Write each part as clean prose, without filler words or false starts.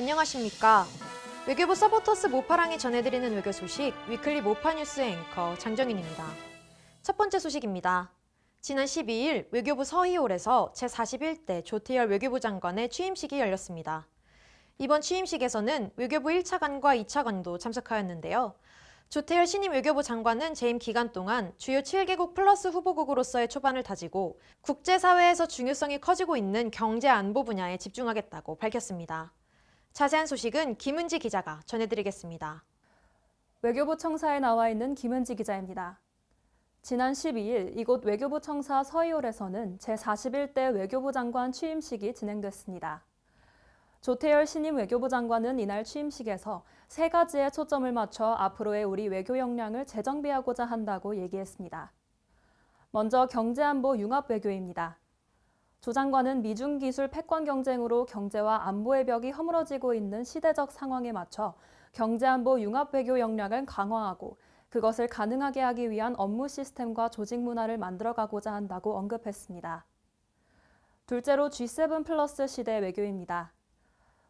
안녕하십니까. 외교부 서포터스 모파랑이 전해드리는 외교 소식 위클리 모파뉴스의 앵커 장정인입니다. 첫 번째 소식입니다. 지난 12일 외교부 서희홀에서 제41대 조태열 외교부 장관의 취임식이 열렸습니다. 이번 취임식에서는 외교부 1차관과 2차관도 참석하였는데요. 조태열 신임 외교부 장관은 재임 기간 동안 주요 7개국 플러스 후보국으로서의 초반을 다지고 국제사회에서 중요성이 커지고 있는 경제 안보 분야에 집중하겠다고 밝혔습니다. 자세한 소식은 김은지 기자가 전해드리겠습니다. 외교부 청사에 나와 있는 김은지 기자입니다. 지난 12일 이곳 외교부 청사 서희홀에서는 제41대 외교부 장관 취임식이 진행됐습니다. 조태열 신임 외교부 장관은 이날 취임식에서 세 가지에 초점을 맞춰 앞으로의 우리 외교 역량을 재정비하고자 한다고 얘기했습니다. 먼저 경제안보 융합 외교입니다. 조 장관은 미중 기술 패권 경쟁으로 경제와 안보의 벽이 허물어지고 있는 시대적 상황에 맞춰 경제안보 융합 외교 역량을 강화하고 그것을 가능하게 하기 위한 업무 시스템과 조직 문화를 만들어가고자 한다고 언급했습니다. 둘째로 G7 플러스 시대 외교입니다.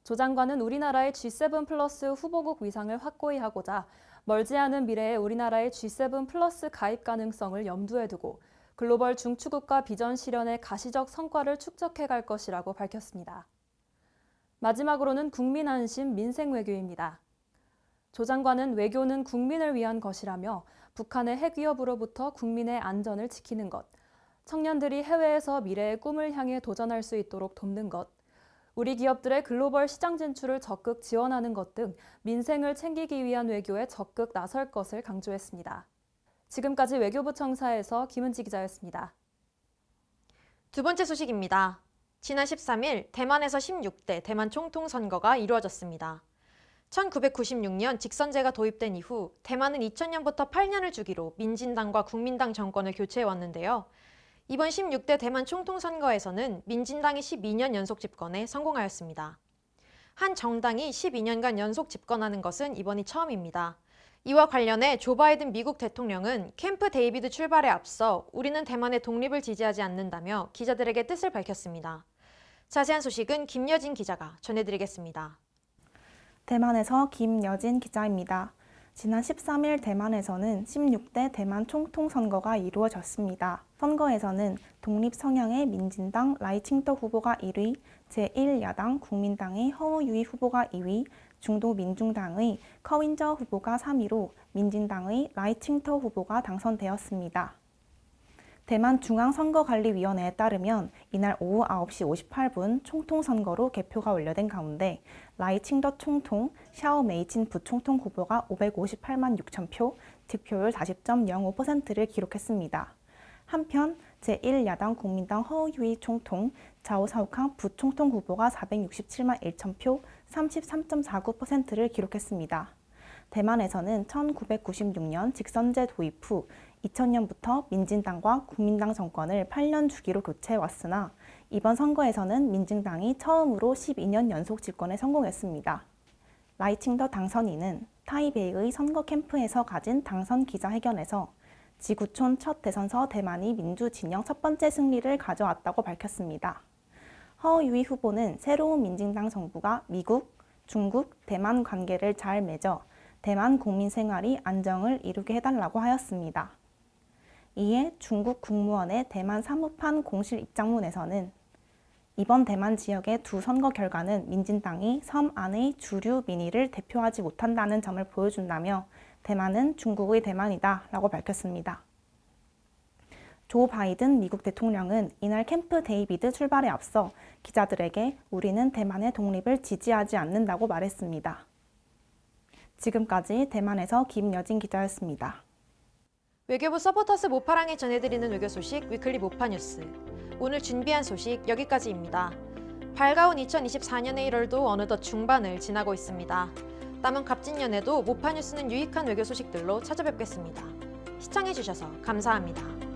조 장관은 우리나라의 G7 플러스 후보국 위상을 확고히 하고자 멀지 않은 미래에 우리나라의 G7 플러스 가입 가능성을 염두에 두고 글로벌 중추국가 비전 실현의 가시적 성과를 축적해 갈 것이라고 밝혔습니다. 마지막으로는 국민 안심 민생 외교입니다. 조 장관은 외교는 국민을 위한 것이라며 북한의 핵 위협으로부터 국민의 안전을 지키는 것, 청년들이 해외에서 미래의 꿈을 향해 도전할 수 있도록 돕는 것, 우리 기업들의 글로벌 시장 진출을 적극 지원하는 것 등 민생을 챙기기 위한 외교에 적극 나설 것을 강조했습니다. 지금까지 외교부 청사에서 김은지 기자였습니다. 두 번째 소식입니다. 지난 13일 대만에서 16대 대만 총통 선거가 이루어졌습니다. 1996년 직선제가 도입된 이후 대만은 2000년부터 8년을 주기로 민진당과 국민당 정권을 교체해 왔는데요. 이번 16대 대만 총통 선거에서는 민진당이 12년 연속 집권에 성공하였습니다. 한 정당이 12년간 연속 집권하는 것은 이번이 처음입니다. 이와 관련해 조 바이든 미국 대통령은 캠프 데이비드 출발에 앞서 우리는 대만의 독립을 지지하지 않는다며 기자들에게 뜻을 밝혔습니다. 자세한 소식은 김여진 기자가 전해드리겠습니다. 대만에서 김여진 기자입니다. 지난 13일 대만에서는 16대 대만 총통 선거가 이루어졌습니다. 선거에서는 독립 성향의 민진당 라이칭더 후보가 1위, 제1야당 국민당의 허우유이 후보가 2위, 중도 민중당의 커윈저 후보가 3위로 민진당의 라이칭터 후보가 당선되었습니다. 대만 중앙선거관리위원회에 따르면 이날 오후 9시 58분 총통선거로 개표가 완료된 가운데 라이칭더 총통, 샤오 메이진 부총통 후보가 558만 6천 표, 득표율 40.05%를 기록했습니다. 한편 제1야당 국민당 허우유이 총통, 자오사우캉 부총통 후보가 467만 1천 표, 33.49%를 기록했습니다. 대만에서는 1996년 직선제 도입 후 2000년부터 민진당과 국민당 정권을 8년 주기로 교체해왔으나 이번 선거에서는 민진당이 처음으로 12년 연속 집권에 성공했습니다. 라이칭더 당선인은 타이베이의 선거 캠프에서 가진 당선 기자회견에서 지구촌 첫 대선서 대만이 민주 진영 첫 번째 승리를 가져왔다고 밝혔습니다. 허유이 후보는 새로운 민진당 정부가 미국, 중국, 대만 관계를 잘 맺어 대만 국민 생활이 안정을 이루게 해달라고 하였습니다. 이에 중국 국무원의 대만 사무판 공식 입장문에서는 이번 대만 지역의 두 선거 결과는 민진당이 섬 안의 주류 민의를 대표하지 못한다는 점을 보여준다며 대만은 중국의 대만이다 라고 밝혔습니다. 조 바이든 미국 대통령은 이날 캠프 데이비드 출발에 앞서 기자들에게 우리는 대만의 독립을 지지하지 않는다고 말했습니다. 지금까지 대만에서 김여진 기자였습니다. 외교부 서포터스 모파랑이 전해드리는 외교 소식 위클리 모파뉴스. 오늘 준비한 소식 여기까지입니다. 밝아온 2024년의 1월도 어느덧 중반을 지나고 있습니다. 남은 갑진년에도 모파뉴스는 유익한 외교 소식들로 찾아뵙겠습니다. 시청해주셔서 감사합니다.